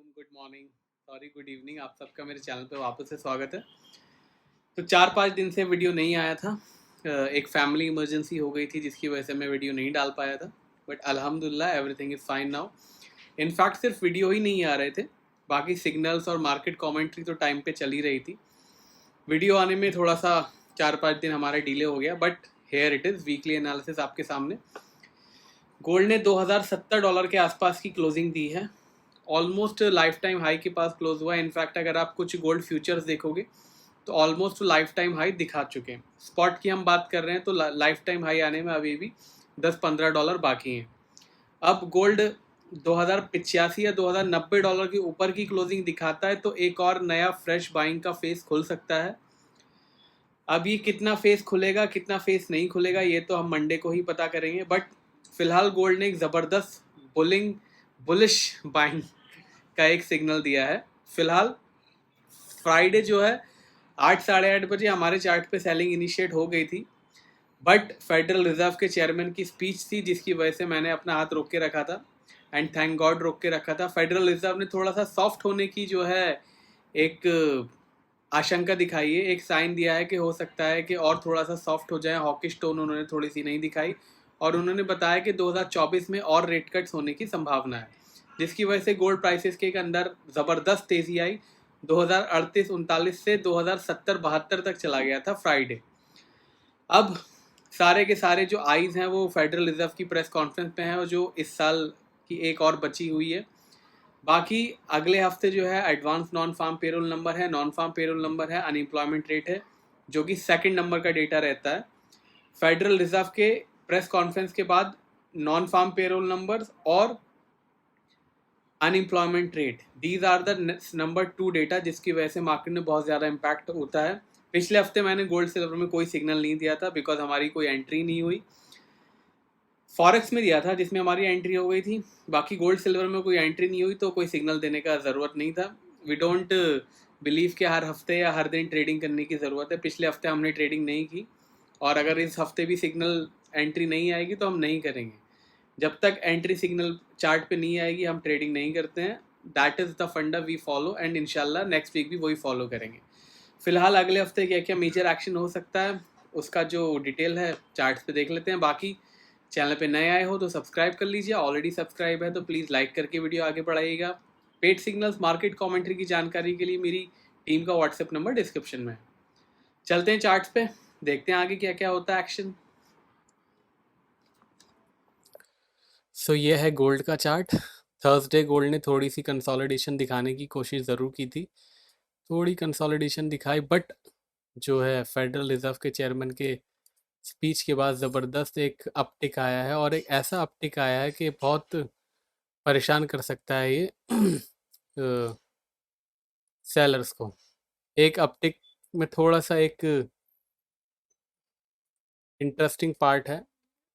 Good morning, sorry good evening. आप सबका मेरे चैनल पे वापस से स्वागत है। तो 4-5 दिन से वीडियो नहीं आया था। एक फैमिली इमरजेंसी हो गई थी जिसकी वजह से मैं वीडियो नहीं डाल पाया था। बट अल्हम्दुलिल्लाह everything is fine now. In fact सिर्फ वीडियो ही नहीं आ रहे थे, बाकी सिग्नल्स और मार्केट कॉमेंट्री तो टाइम पे चल ही रही थी। वीडियो आने में थोड़ा सा 4-5 दिन हमारा डिले हो गया, but here it is weekly analysis आपके सामने। गोल्ड ने $2070 के आसपास की क्लोजिंग दी है। ऑलमोस्ट लाइफ टाइम हाई के पास क्लोज हुआ है। इनफैक्ट अगर आप कुछ गोल्ड फ्यूचर्स देखोगे तो ऑलमोस्ट लाइफ टाइम हाई दिखा चुके हैं। स्पॉट की हम बात कर रहे हैं तो लाइफ टाइम हाई आने में अभी भी $10-15 बाकी हैं। अब गोल्ड 2085 या $2090 के ऊपर की क्लोजिंग दिखाता है तो एक और नया फ्रेश बाइंग का फेस खुल सकता है। अब ये कितना फेस खुलेगा कितना फेस नहीं खुलेगा ये तो हम मंडे को ही पता करेंगे। बट फिलहाल गोल्ड ने एक ज़बरदस्त बुलिश बाइंग का एक सिग्नल दिया है। फिलहाल फ्राइडे जो है 8-8:30 बजे हमारे चार्ट पे सेलिंग इनिशिएट हो गई थी, बट फेडरल रिजर्व के चेयरमैन की स्पीच थी जिसकी वजह से मैंने अपना हाथ रोक के रखा था। एंड थैंक गॉड रोक के रखा था। फेडरल रिजर्व ने थोड़ा सा सॉफ्ट होने की जो है एक आशंका दिखाई है, एक साइन दिया है कि हो सकता है कि और थोड़ा सा सॉफ्ट हो जाए। हॉकिश टोन उन्होंने थोड़ी सी नहीं दिखाई और उन्होंने बताया कि 2024 में और रेट कट्स होने की संभावना है, जिसकी वजह से गोल्ड प्राइसेस के अंदर ज़बरदस्त तेज़ी आई। 2038-39 से 2070-72 तक चला गया था फ्राइडे। अब सारे के सारे जो आईज हैं वो फेडरल रिजर्व की प्रेस कॉन्फ्रेंस पे हैं और जो इस साल की एक और बची हुई है। बाकी अगले हफ्ते जो है advance non farm payroll number है, नॉन फार्म पेरोल नंबर है, अनएम्प्लॉयमेंट रेट है जो कि सेकंड नंबर का डेटा रहता है। फेडरल रिजर्व के प्रेस कॉन्फ्रेंस के बाद नॉन फार्म पेरोल नंबर्स और unemployment rate, these are the number 2 data जिसकी वजह से मार्केट में बहुत ज़्यादा इम्पैक्ट होता है। पिछले हफ्ते मैंने गोल्ड सिल्वर में कोई सिग्नल नहीं दिया था बिकॉज हमारी कोई एंट्री नहीं हुई। फॉरेक्स में दिया था जिसमें हमारी एंट्री हो गई थी। बाकी गोल्ड सिल्वर में कोई एंट्री नहीं हुई तो कोई सिग्नल देने का ज़रूरत नहीं था। वी डोंट बिलीव कि हर हफ्ते या हर दिन ट्रेडिंग करने की ज़रूरत है। पिछले हफ्ते हमने ट्रेडिंग नहीं की और अगर इस हफ्ते भी सिग्नल एंट्री नहीं आएगी तो हम नहीं करेंगे। जब तक एंट्री सिग्नल चार्ट पे नहीं आएगी हम ट्रेडिंग नहीं करते हैं। दैट इज़ द फंडा वी फॉलो एंड इंशाल्लाह नेक्स्ट वीक भी वही फॉलो करेंगे। फिलहाल अगले हफ्ते क्या क्या मेजर एक्शन हो सकता है उसका जो डिटेल है चार्ट्स पे देख लेते हैं। बाकी चैनल पे नए आए हो तो सब्सक्राइब कर लीजिए, ऑलरेडी सब्सक्राइब है तो प्लीज़ लाइक करके वीडियो आगे बढ़ाइएगा। पेड सिग्नल्स मार्केट कमेंट्री की जानकारी के लिए मेरी टीम का व्हाट्सएप नंबर डिस्क्रिप्शन में है। चलते हैं चार्ट्स पे, देखते हैं आगे क्या क्या होता है एक्शन। सो ये है गोल्ड का चार्ट। थर्सडे गोल्ड ने थोड़ी सी कंसोलिडेशन दिखाने की कोशिश ज़रूर की थी, थोड़ी कंसोलिडेशन दिखाई, बट जो है फेडरल रिजर्व के चेयरमैन के स्पीच के बाद ज़बरदस्त एक अपटिक आया है और एक ऐसा अपटिक आया है कि बहुत परेशान कर सकता है ये सेलर्स को। एक अपटिक में थोड़ा सा एक इंटरेस्टिंग पार्ट है।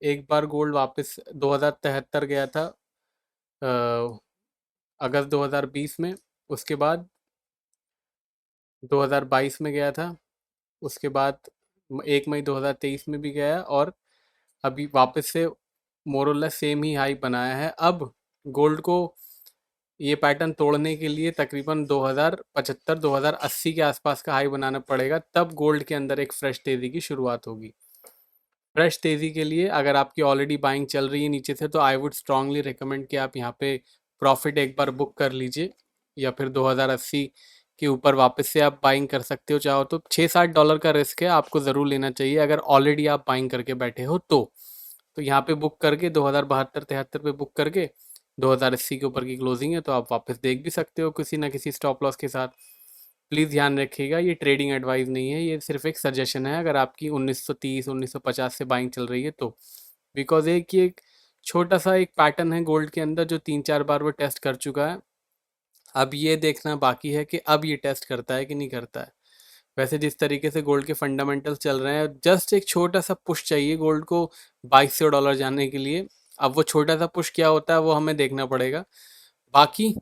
एक बार गोल्ड वापस 2073 गया था अगस्त 2020 में, उसके बाद 2022 में गया था, उसके बाद 1 मई 2023 में भी गया और अभी वापस से मोरलेस सेम ही हाई बनाया है। अब गोल्ड को ये पैटर्न तोड़ने के लिए तकरीबन 2075-2080 के आसपास का हाई बनाना पड़ेगा, तब गोल्ड के अंदर एक फ्रेश तेज़ी की शुरुआत होगी। फ्रेश तेज़ी के लिए अगर आपकी ऑलरेडी बाइंग चल रही है नीचे से तो आई वुड स्ट्रांगली रिकमेंड कि आप यहाँ पे प्रॉफिट एक बार बुक कर लीजिए या फिर 2080 के ऊपर वापस से आप बाइंग कर सकते हो। चाहो तो $6-7 का रिस्क है, आपको ज़रूर लेना चाहिए अगर ऑलरेडी आप बाइंग करके बैठे हो तो यहाँ पे बुक करके 2072-73 पे बुक करके 2080 के ऊपर की क्लोजिंग है तो आप वापस देख भी सकते हो किसी ना किसी स्टॉप लॉस के साथ। प्लीज़ ध्यान रखिएगा ये ट्रेडिंग एडवाइस नहीं है, ये सिर्फ एक सजेशन है अगर आपकी 1930-1950 से बाइंग चल रही है तो। बिकॉज एक छोटा सा एक पैटर्न है गोल्ड के अंदर जो 3-4 बार वो टेस्ट कर चुका है। अब ये देखना बाकी है कि अब ये टेस्ट करता है कि नहीं करता है। वैसे जिस तरीके से गोल्ड के फंडामेंटल्स चल रहे हैं जस्ट एक छोटा सा पुश चाहिए गोल्ड को $2200 जाने के लिए। अब वो छोटा सा पुश क्या होता है वो हमें देखना पड़ेगा। बाकी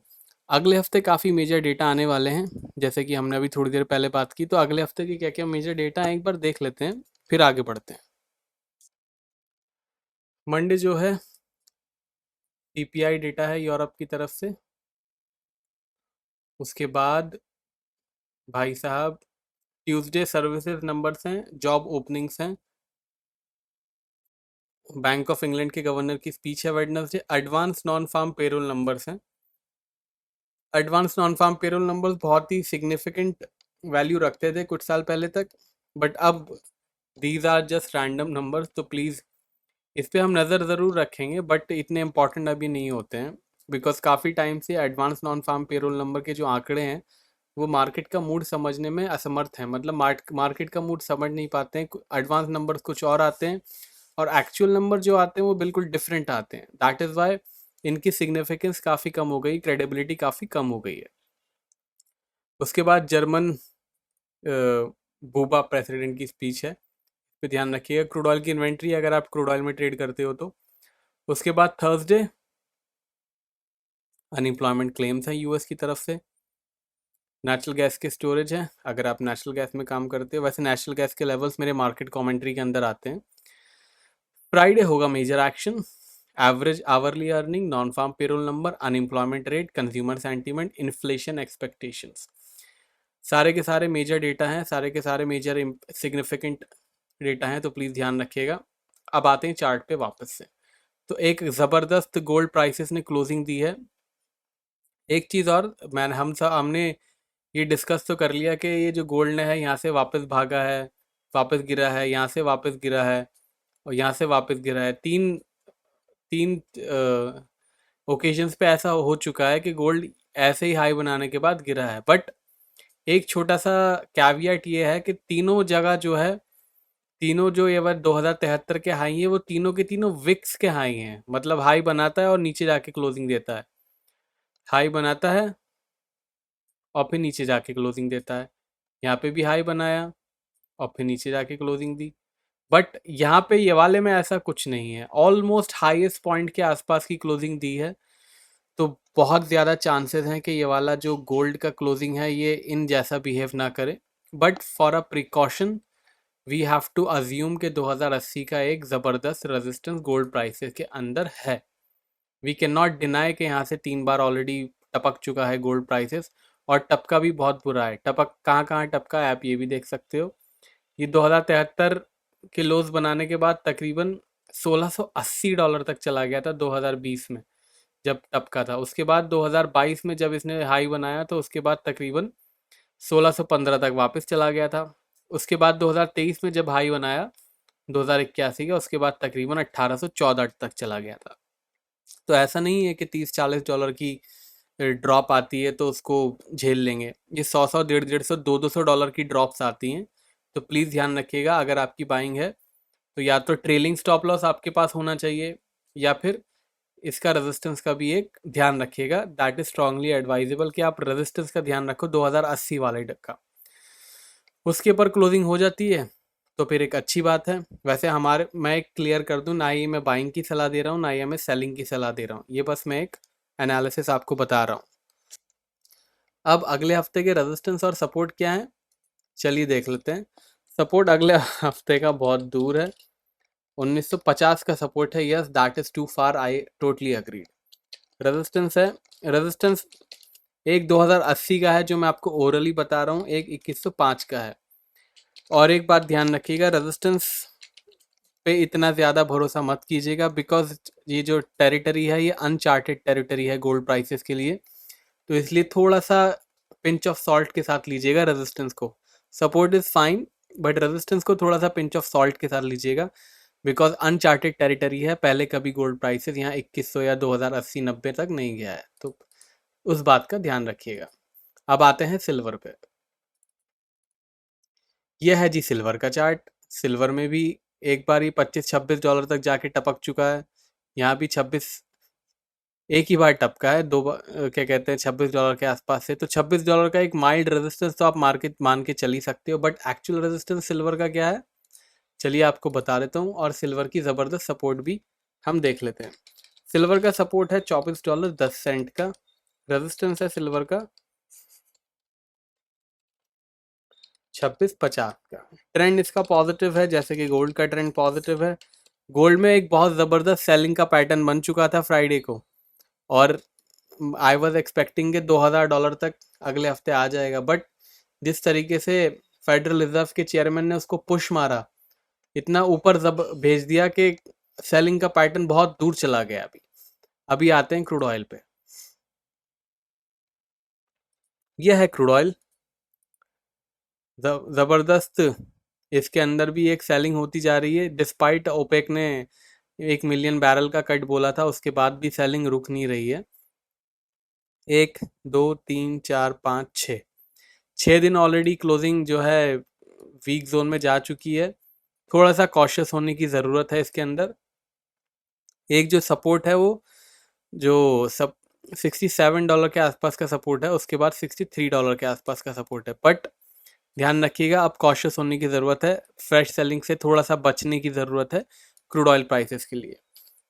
अगले हफ्ते काफ़ी मेजर डेटा आने वाले हैं, जैसे कि हमने अभी थोड़ी देर पहले बात की, तो अगले हफ्ते के क्या क्या मेजर डेटा हैं एक बार देख लेते हैं फिर आगे बढ़ते हैं। मंडे जो है पीपीआई डेटा है यूरोप की तरफ से, उसके बाद भाई साहब ट्यूसडे सर्विसेज नंबर्स हैं, जॉब ओपनिंग्स हैं, बैंक ऑफ इंग्लैंड के गवर्नर की स्पीच है Wednesday, advance non farm payroll numbers हैं। Advance non farm payroll numbers बहुत ही सिग्निफिकेंट वैल्यू रखते थे कुछ साल पहले तक, बट अब these are just random numbers, तो प्लीज़ इस पे हम नज़र ज़रूर रखेंगे, बट इतने इंपॉर्टेंट अभी नहीं होते हैं, बिकॉज काफ़ी टाइम से advance non farm payroll number के जो आंकड़े हैं वो मार्केट का मूड समझने में असमर्थ हैं, मतलब मार्केट का मूड समझ नहीं पाते हैं। एडवांस नंबर्स कुछ और आते हैं और एक्चुअल नंबर जो आते हैं वो बिल्कुल डिफरेंट आते हैं। दैट इज़ वाई इनकी सिग्निफिकेंस काफ़ी कम हो गई, क्रेडिबिलिटी काफ़ी कम हो गई है। उसके बाद जर्मन बूबा प्रेसिडेंट की स्पीच है, पे ध्यान रखिएगा। क्रूड ऑयल की इन्वेंट्री अगर आप क्रूड ऑयल में ट्रेड करते हो तो। उसके बाद थर्सडे अनएम्प्लॉयमेंट क्लेम्स हैं यूएस की तरफ से। नेचुरल गैस के स्टोरेज हैं अगर आप नेचुरल गैस में काम करते हो, वैसे नेचुरल गैस के लेवल्स मेरे मार्केट कमेंट्री के अंदर आते हैं। फ्राइडे होगा major action, average hourly earning, non farm payroll number, unemployment rate, consumer sentiment, inflation expectations. सारे के सारे मेजर डेटा हैं, सारे के सारे मेजर सिग्निफिकेंट डेटा हैं, तो प्लीज़ ध्यान रखिएगा। अब आते हैं चार्ट पे वापस से। तो एक ज़बरदस्त गोल्ड प्राइसेस ने क्लोजिंग दी है। एक चीज़ और, हमने ये डिस्कस तो कर लिया कि ये जो गोल्ड है यहाँ से वापस भागा है, वापस गिरा है, यहाँ से वापस गिरा है और यहाँ से वापस गिरा है। तीन तीन ओकेजन्स पे ऐसा हो चुका है कि गोल्ड ऐसे ही हाई बनाने के बाद गिरा है, बट एक छोटा सा कैवियट ये है कि तीनों जगह जो है, तीनों जो ये बार 2073 के हाई है वो तीनों के तीनों विक्स के हाई हैं, मतलब हाई बनाता है और नीचे जाके क्लोजिंग देता है, हाई बनाता है और फिर नीचे जाके क्लोजिंग देता है। यहाँ पे भी हाई बनाया और फिर नीचे जाके क्लोजिंग दी, बट यहाँ पे ये वाले में ऐसा कुछ नहीं है, ऑलमोस्ट हाईएस्ट पॉइंट के आसपास की क्लोजिंग दी है। तो बहुत ज़्यादा चांसेस हैं कि ये वाला जो गोल्ड का क्लोजिंग है ये इन जैसा बिहेव ना करे, but for a precaution we have to assume कि 2080 का एक ज़बरदस्त रेजिस्टेंस गोल्ड प्राइसेस के अंदर है। वी कैन नॉट डिनाई कि यहाँ से 3 बार ऑलरेडी टपक चुका है गोल्ड प्राइसेस, और टपका भी बहुत बुरा है। टपक कहाँ कहाँ टपका है आप ये भी देख सकते हो। ये 2073 के लोज बनाने के बाद तकरीबन $1680 तक चला गया था 2020 में जब टपका था। उसके बाद 2022 में जब इसने हाई बनाया तो उसके बाद तकरीबन 1615 तक वापस चला गया था। उसके बाद 2023 में जब हाई बनाया 2081 का, उसके बाद तकरीबन 1814 तक चला गया था। तो ऐसा नहीं है कि 30-40 डॉलर की ड्रॉप आती है तो उसको झेल लेंगे। ये 100 150 150 200 डॉलर की ड्रॉप्स आती हैं, तो प्लीज़ ध्यान रखिएगा अगर आपकी बाइंग है तो या तो ट्रेलिंग स्टॉप लॉस आपके पास होना चाहिए या फिर इसका रेजिस्टेंस का भी एक ध्यान रखिएगा। दैट इज स्ट्रांगली एडवाइजेबल कि आप रेजिस्टेंस का ध्यान रखो 2080 वाले का। उसके ऊपर क्लोजिंग हो जाती है तो फिर एक अच्छी बात है। वैसे हमारे, मैं एक क्लियर कर दूं, ना ही मैं बाइंग की सलाह दे रहा हूँ ना ही मैं सेलिंग की सलाह दे रहा हूँ, ये बस मैं एक एनालिसिस आपको बता रहा हूँ। अब अगले हफ्ते के रेजिस्टेंस और सपोर्ट क्या है, चलिए देख लेते हैं। सपोर्ट अगले हफ्ते का बहुत दूर है, 1950 का सपोर्ट है। Yes, that is too far, I totally agreed. Resistance है, रेजिस्टेंस एक 2080 का है जो मैं आपको ओरली बता रहा हूँ, एक 2105 का है। और एक बात ध्यान रखिएगा, रेजिस्टेंस पे इतना ज़्यादा भरोसा मत कीजिएगा, बिकॉज ये जो टेरिटरी है ये अनचार्टेड टेरिटरी है गोल्ड प्राइसेस के लिए, तो इसलिए थोड़ा सा पिंच ऑफ सॉल्ट के साथ लीजिएगा रेजिस्टेंस को। Support is fine but resistance को थोड़ा सा पिंच ऑफ सॉल्ट के साथ लीजिएगा, बिकॉज अनचार्टेड टेरिटरी है। पहले कभी गोल्ड प्राइसेस यहाँ 2100 या 2080-90 तक नहीं गया है, तो उस बात का ध्यान रखिएगा। अब आते हैं सिल्वर पे। यह है जी सिल्वर का चार्ट। सिल्वर में भी एक बार ही 25-26 डॉलर तक जाके टपक चुका है। यहाँ भी 26, एक ही बार टपका है, दो बार क्या कहते हैं 26 डॉलर के आसपास से। तो 26 डॉलर का एक माइल्ड रेजिस्टेंस तो आप मार्केट मान के चल ही सकते हो, बट एक्चुअल रेजिस्टेंस सिल्वर का क्या है चलिए आपको बता देता हूँ, और सिल्वर की ज़बरदस्त सपोर्ट भी हम देख लेते हैं। सिल्वर का सपोर्ट है $24.10 का, रेजिस्टेंस है सिल्वर का 26.50 का। ट्रेंड इसका पॉजिटिव है, जैसे कि गोल्ड का ट्रेंड पॉजिटिव है। गोल्ड में एक बहुत ज़बरदस्त सेलिंग का पैटर्न बन चुका था फ्राइडे को, और आई वॉज एक्सपेक्टिंग के $2000 तक अगले हफ्ते आ जाएगा, बट जिस तरीके से फेडरल रिजर्व के चेयरमैन ने उसको पुश मारा, इतना ऊपर जब भेज दिया कि सेलिंग का पैटर्न बहुत दूर चला गया। अभी आते हैं क्रूड ऑयल पे। यह है क्रूड ऑयल, जबरदस्त। इसके अंदर भी एक सेलिंग होती जा रही है, डिस्पाइट ओपेक ने 1 मिलियन बैरल का कट बोला था, उसके बाद भी सेलिंग रुक नहीं रही है। 1 2 3 4 5 6 दिन ऑलरेडी क्लोजिंग जो है वीक जोन में जा चुकी है। थोड़ा सा कॉशियस होने की ज़रूरत है इसके अंदर। एक जो सपोर्ट है वो जो सब $67 के आसपास का सपोर्ट है, उसके बाद $63 के आसपास का सपोर्ट है। बट ध्यान रखिएगा, अब कॉशियस होने की ज़रूरत है, फ्रेश सेलिंग से थोड़ा सा बचने की ज़रूरत है क्रूड ऑयल प्राइसेस के लिए।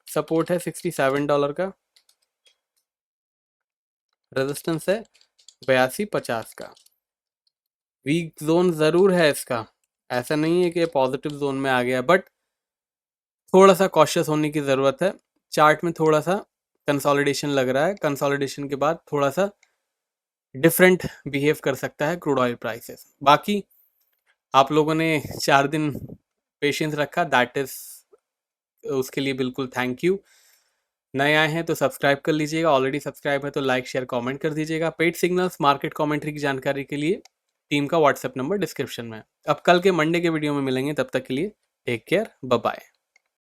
सपोर्ट है $67 का, रेजिस्टेंस है 82.50 का। वीक जोन ज़रूर है इसका, ऐसा नहीं है कि पॉजिटिव जोन में आ गया, बट थोड़ा सा कॉशियस होने की ज़रूरत है। चार्ट में थोड़ा सा कंसोलिडेशन लग रहा है, कंसोलिडेशन के बाद थोड़ा सा डिफरेंट बिहेव कर सकता है क्रूड ऑयल प्राइसेस। बाकी आप लोगों ने 4 दिन पेशेंस रखा, दैट इज़ उसके लिए बिल्कुल थैंक यू। नए आए हैं तो सब्सक्राइब कर लीजिएगा, ऑलरेडी सब्सक्राइब है तो लाइक शेयर कमेंट कर दीजिएगा। पेड सिग्नल्स मार्केट कमेंट्री की जानकारी के लिए टीम का व्हाट्सएप नंबर डिस्क्रिप्शन में है। अब कल के मंडे के वीडियो में मिलेंगे, तब तक के लिए टेक केयर, बाय बाय।